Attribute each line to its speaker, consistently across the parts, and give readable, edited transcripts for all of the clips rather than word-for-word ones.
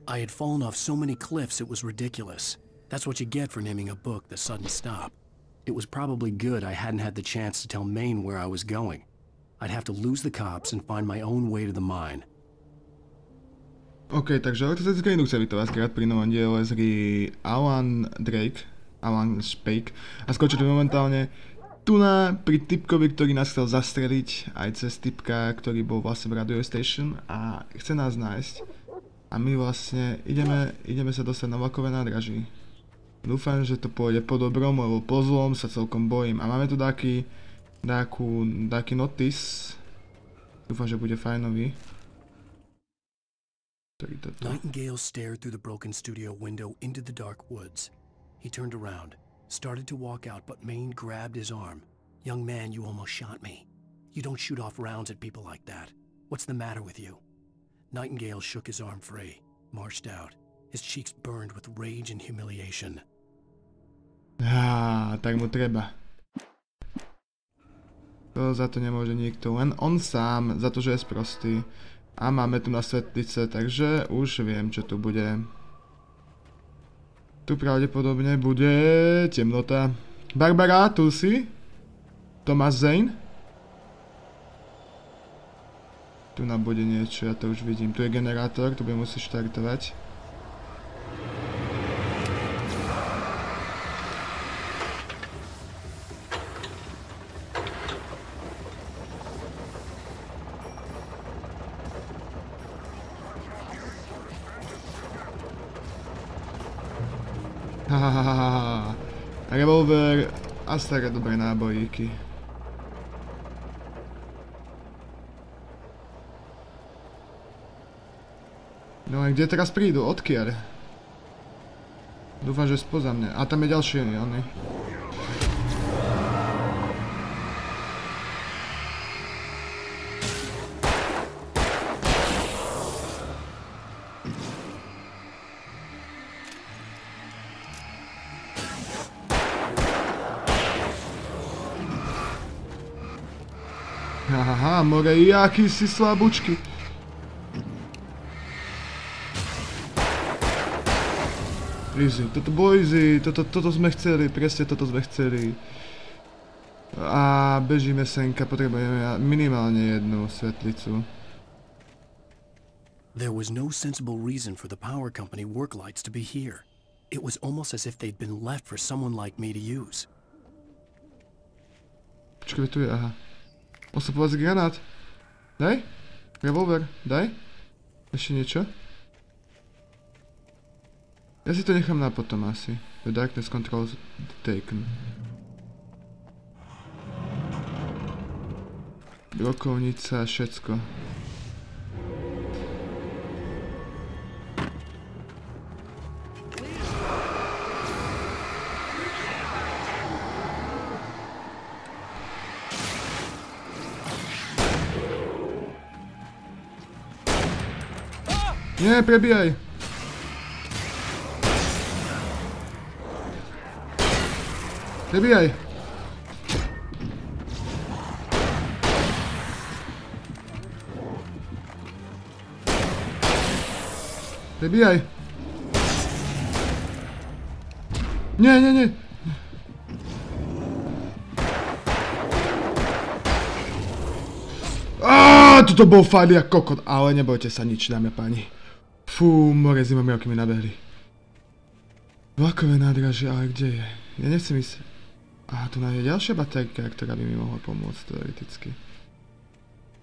Speaker 1: I had fallen off so many cliffs it was ridiculous. That's what you get for naming a book The Sudden Stop. It was probably good I hadn't had the chance to tell Maine where I was going. I'd have to lose the cops and find my own way to the mine.
Speaker 2: OK, takže elektrické indukcie by to vás krát pri novom diele z hry Alan Wake a skočili momentálne tu pri typkovi, ktorý nás chcel zastreliť aj cez typka, ktorý bol vlastne v radio station a chce nás nájsť. A my vlastne ideme sa dostať na vlakové nádraží. Dúfam, že to pôjde po dobrom, lebo po zlom sa celkom bojím. A máme tu taký notis. Dúfam, že bude fajnový.
Speaker 1: Nightingale stared through the broken studio window into the dark woods. He turned around, started to walk out, but Maine grabbed his arm. "Young man, you almost shot me. You don't shoot off rounds at people like that. What's the matter with you?" Nightingale shook his arm free, marched out. His cheeks burned with rage and humiliation.
Speaker 2: Tak mu treba. To za to nemôže nikto, len on sám, za to, že je sprostý. A máme tu na svetlice, takže už viem, čo tu bude. Tu pravdepodobne bude temnota. Barbara, tu si? Thomas Zane? Tu nám bude niečo, ja to už vidím. Tu je generátor, tu budem musieť štartovať. Revolver a staré dobré nábojíky. No a kde teraz prídu? Odkiaľ? Dúfam, že spoza mňa. A tam je ďalší oni. Haha, more, jaký si slabúčky. Easy, toto bolo easy, toto sme chceli, presne toto sme chceli. A bežíme senka, potrebujeme minimálne jednu svetlicu.
Speaker 1: There was no sensible reason for the power company work lights to be here. It was almost as if they'd been left for someone like me to use.
Speaker 2: Počkaj, tu je, aha. Osopovací granát. Daj. Revolver, daj. Ešte niečo? Ja si to nechám na potom asi. The darkness controls taken. Brokovnica, všetko. Nie, prebíjaj! Prebíjaj! Prebíjaj! Nie, nie, nie! Toto bol fajn jak kokot, ale nebojte sa nič, dáme páni. Fú, more zimomriavky mi nabehli. Vlakové nádražie, ale kde je? Ja nechcem ísť. Aha, tu je ďalšia baterka, ktorá by mi mohla pomôcť teoreticky.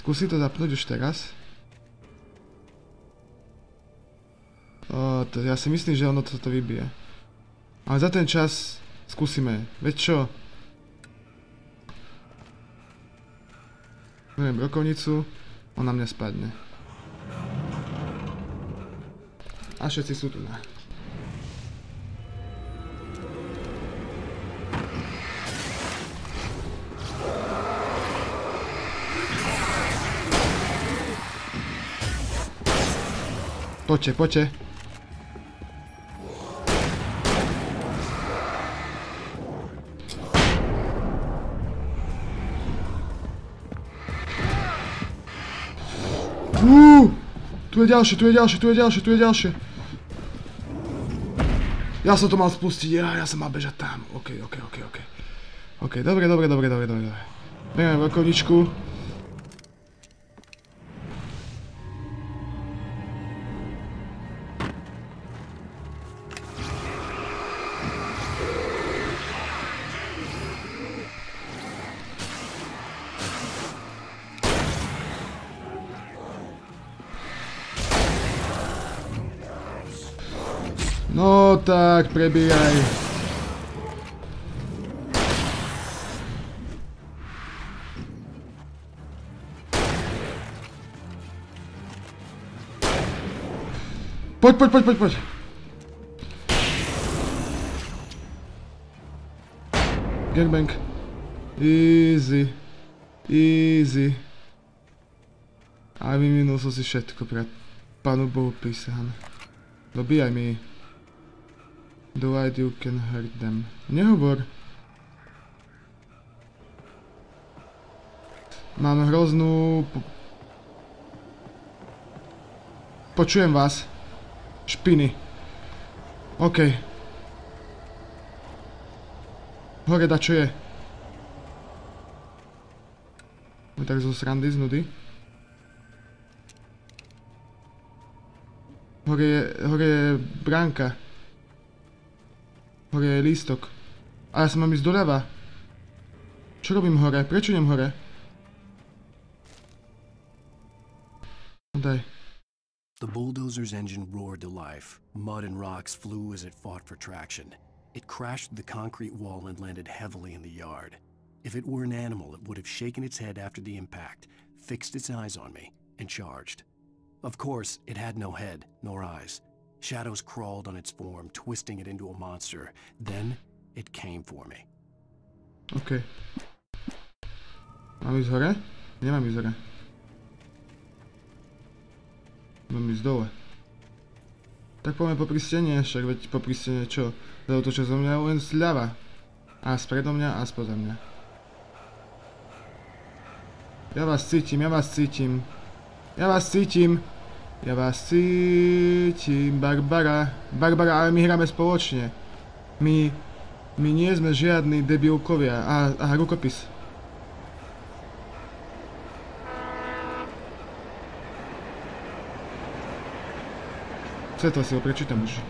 Speaker 2: Skúsim to zapnúť už teraz. Ja si myslím, že ono toto vybije. Ale za ten čas skúsime. Veď čo? Neviem, brokovnicu. On na mňa spadne. A všetci sú tu na. Poďte, poďte. Tu Tu je ďalšie. Ja som to mal spustiť, ja som mal bežať tam. OK. Dobre. Berieme brokovničku. No tak, prebíjaj. Poď. Gangbang. Easy. A vyvinul som si všetko pre Pánu Bohu prísahám. Dobíjaj mi. Do light you can hurt them. Nehovor. Mám hroznú... Počujem vás. Špiny. OK. Hore dačo je. Tak zo srandy, z nudy. Hore je bránka. Hore je lístok. A ja sa mám ísť doľava. Čo robím hore? Prečo idem hore? No daj.
Speaker 1: The bulldozer's engine roared to life. Mud and rocks flew as it fought for traction. It crashed through the concrete wall and landed heavily in the yard. If it were an animal, it would have shaken its head after the impact, fixed its eyes on me, and charged. Of course, it had no head, nor eyes. Shadows crawled on its form, twisting it into a monster. Then, it came for me.
Speaker 2: OK. Mám ísť hore? Nemám ísť hore. Mám ísť dole. Tak poďme popri stene, však veď popri stene čo? Zautočia zo mňa len zľava. A spredo mňa a spoza mňa. Ja vás cítim. Barbara, ale my hráme spoločne. My nie sme žiadni debilkovia. Aha, rukopis. To si ho prečítam už.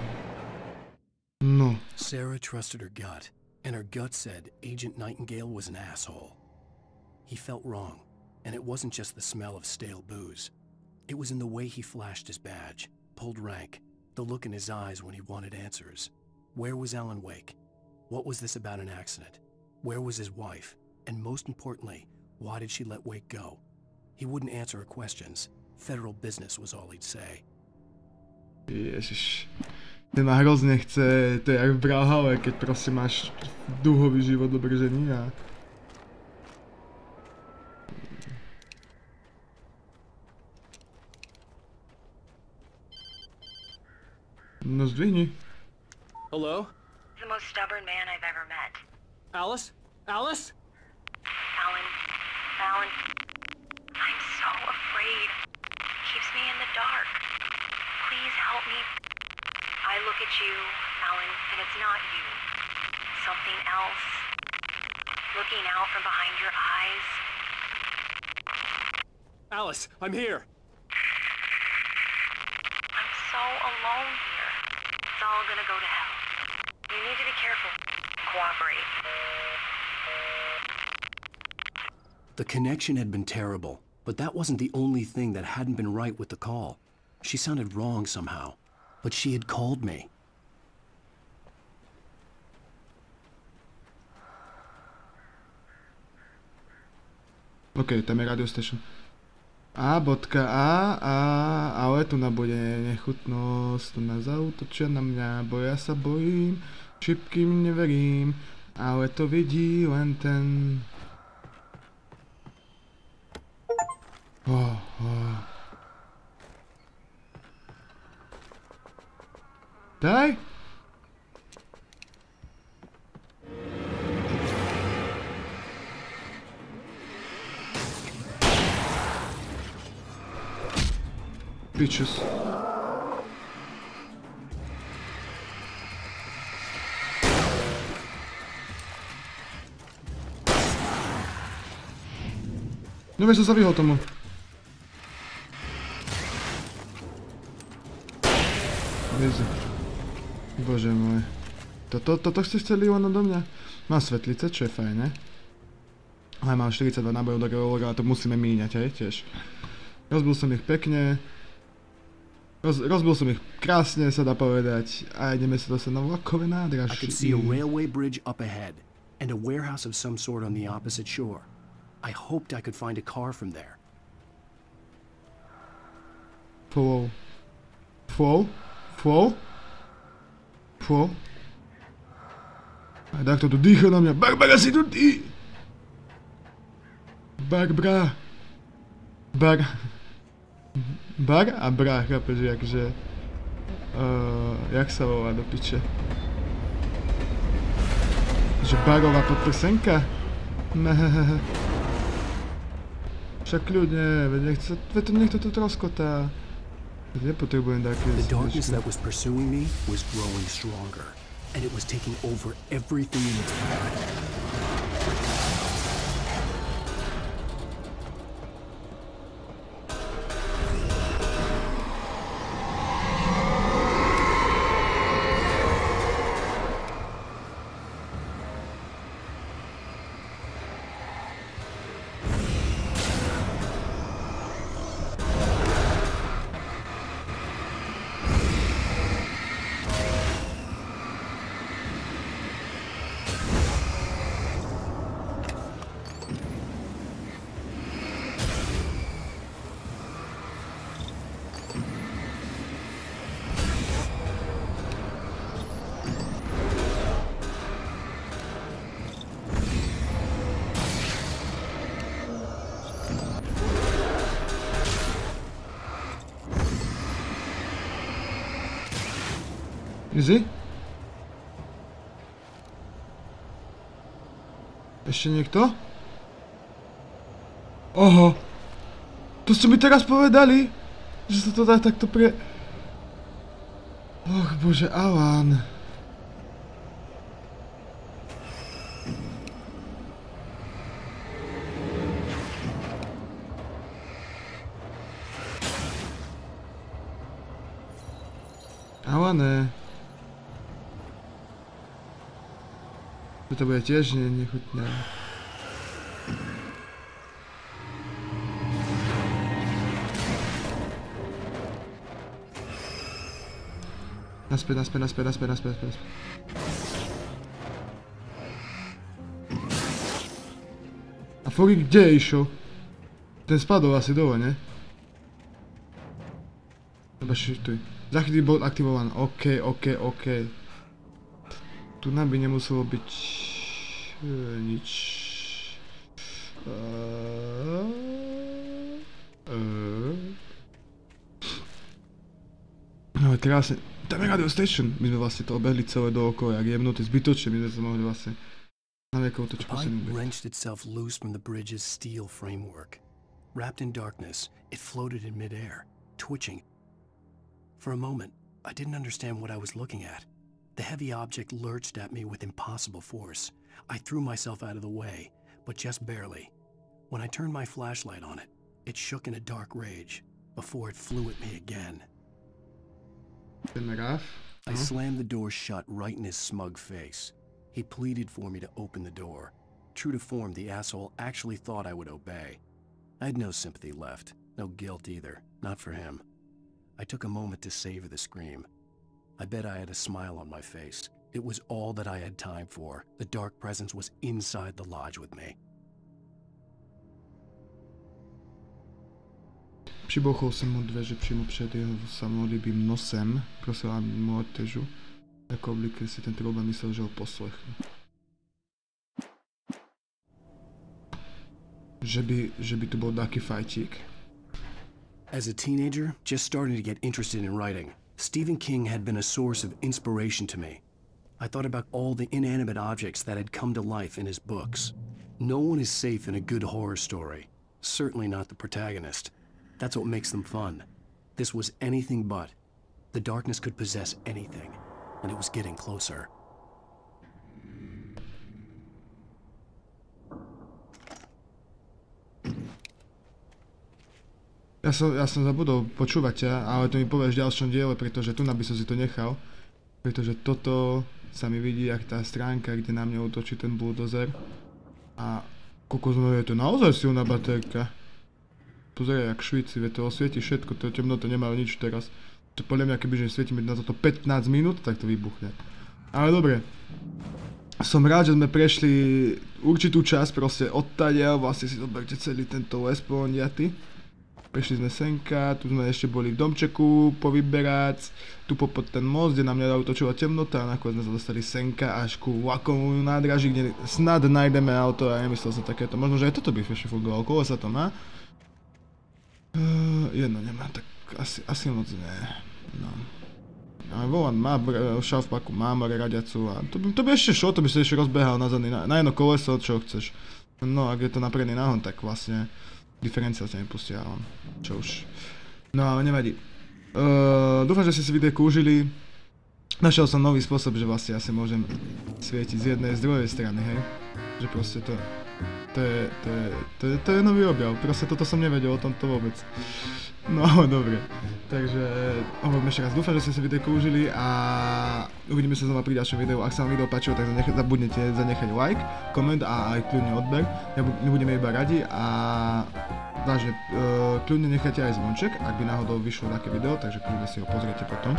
Speaker 2: No.
Speaker 1: Sarah trusted her gut, and her gut said Agent Nightingale was an asshole. He felt wrong, and it wasn't just the smell of stale booze. It was in the way he flashed his badge, pulled rank, the look in his eyes when he wanted answers. Where was Alan Wake? What was this about an accident? Where was his wife? And most importantly, why did she let Wake go? He wouldn't answer her questions. Federal business was all he'd say.
Speaker 2: Ježiš. Ten ma hrozne chce, to je jak v Brawlhalla, keď proste máš duhový život dobržený a... No zdvihni.
Speaker 3: Hello?
Speaker 4: The most stubborn man I've ever met.
Speaker 3: Alice? Alice?
Speaker 4: Alan. I'm so afraid. Keeps me in the dark. Please help me. I look at you, Alan, and it's not you. Something else. Looking out from behind your eyes.
Speaker 3: Alice, I'm here.
Speaker 4: I'm so alone here. It's all gonna go to hell. You need to be careful. Cooperate.
Speaker 1: The connection had been terrible, but that wasn't the only thing that hadn't been right with the call. She sounded wrong somehow, but she had called me.
Speaker 2: OK, tam je radio station. Ale tu bude nechutnosť, tu zautočia na mňa, bo ja sa bojím, šipkým neverím, ale to vidí len ten... Daj! Pičus. No vieš, som sa vyhol tomu. Easy. Bože môj. Toto ste chceli ono do mňa? Mám svetlice, čo je fajn, ne? Ale mám 42 nábojov do revolvera, ale to musíme míňať, aj tiež. Rozbil som ich pekne. Rozbil som ich krásne, sa dá povedať. A ideme sa dostať na vlakové nádraží.
Speaker 1: I could see a railway bridge up ahead, and a warehouse of some sort on the opposite shore. I hoped I could find a car from there.
Speaker 2: Flow. Flow? Flow? Flow? A tak to tu dýcha na mňa. Barbara, si tu ty! Barbara. Bar a bra, chápeš, jakže... jak sa volá do piče? Že barová podprsenka? Však ľudne, veď nech to troskotá. Nepotrebujem také...
Speaker 1: The darkness that was pursuing me was growing stronger, and it was taking over everything in its path.
Speaker 2: Easy? Ešte niekto? Oho! To ste mi teraz povedali? Že sa to dá takto pre... Och bože, Alan. Alane. To bude tiež nechutné. Naspäť. A Fogy kde išiel? Ten spadol asi dole, ne? Treba šituj. Zachytý bod aktivovaný. OK. Tu nám by nemuselo byť... nič. No krásne. Tam je radio station. My sme vlastne to obehli celé dookola, jak jemnuté zbytočne. My sme sa mohli vlastne na nejakú otočku
Speaker 1: The
Speaker 2: sem
Speaker 1: pipe
Speaker 2: byť.
Speaker 1: wrenched itself loose from the bridge's steel framework. Wrapped in darkness, it floated in midair, twitching. For a moment, I didn't understand what I was looking at. The heavy object lurched at me with impossible force. I threw myself out of the way, but just barely. When I turned my flashlight on it, it shook in a dark rage before it flew at me again. I slammed the door shut right in his smug face. He pleaded for me to open the door. True to form, the asshole actually thought I would obey. I had no sympathy left, no guilt either, not for him. I took a moment to savor the scream. I bet I had a smile on my face. It was all that I had time for. The dark presence was inside the lodge with me.
Speaker 2: Přibochol jsem mu dveře přímo před jeho samolibým nosem. Prosila mu odtežu. Jako obvykle si ten problém myslel, že ho poslechnu. Že by to bol taký fajtík.
Speaker 1: As a teenager, just starting to get interested in writing, Stephen King had been a source of inspiration to me. I thought about all the inanimate objects that had come to life in his books. No one is safe in a good horror story. Certainly not the protagonist. That's what makes them fun. This was anything but. The darkness could possess anything, and it was getting closer.
Speaker 2: Ja som zabudol počúvať ťa, ale to mi povieš v ďalšom diele, pretože tu by som si to nechal. Pretože toto sa mi vidí, jak tá stránka, kde na mňa útočí ten bulldozer. A kokos, no je to naozaj silná baterka. Pozeraj, jak Švíci, vie to osvieti všetko, to temnoto nemá nič teraz. To podľa mňa, kebyže svietime na toto 15 minút, tak to vybuchne. Ale dobre. Som rád, že sme prešli určitú časť, proste odtadiaľ, vlastne si zoberte celý tento les poľondiaty. Prešli sme senka, tu sme ešte boli v domčeku povyberať, tu popod ten most, kde na mňa útočila temnota a nakoniec sme sa dostali senka až ku vlakovému nádraží, kde snad nájdeme auto a nemyslel som takéto. Možno, že aj toto by ešte fungovalo, kolesa to má. Jedno nemá, tak asi moc nie. No. Ale volant má, šalfpaku má, more radiacu a to by ešte šlo, to by sa ešte rozbehal na jedno koleso, čo chceš. No, ak je to na predný náhon, tak vlastne diferenciál ťa nepustia, ale čo už. No ale nevadí. Dúfam, že ste si videjko užili. Našiel som nový spôsob, že vlastne ja si môžem svietiť z jednej, z druhej strany, hej. Že proste to je nový objav, proste toto som nevedel o tomto vôbec. No, dobre. Takže, hovorím ešte raz, dúfam, že ste si videjko užili a uvidíme sa znova pri ďalšom videu. Ak sa vám video páčilo, tak zabudnite zanechať like, koment a aj kľudne odber. My budeme iba radi a vážne, kľudne nechajte aj zvonček, ak by náhodou vyšlo také video, takže kľudne si ho pozriete potom.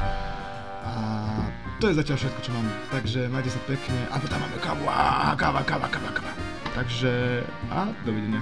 Speaker 2: A to je zatiaľ všetko, čo mám, takže majte sa pekne a potom máme kávu, káva. Takže, a dovidenia.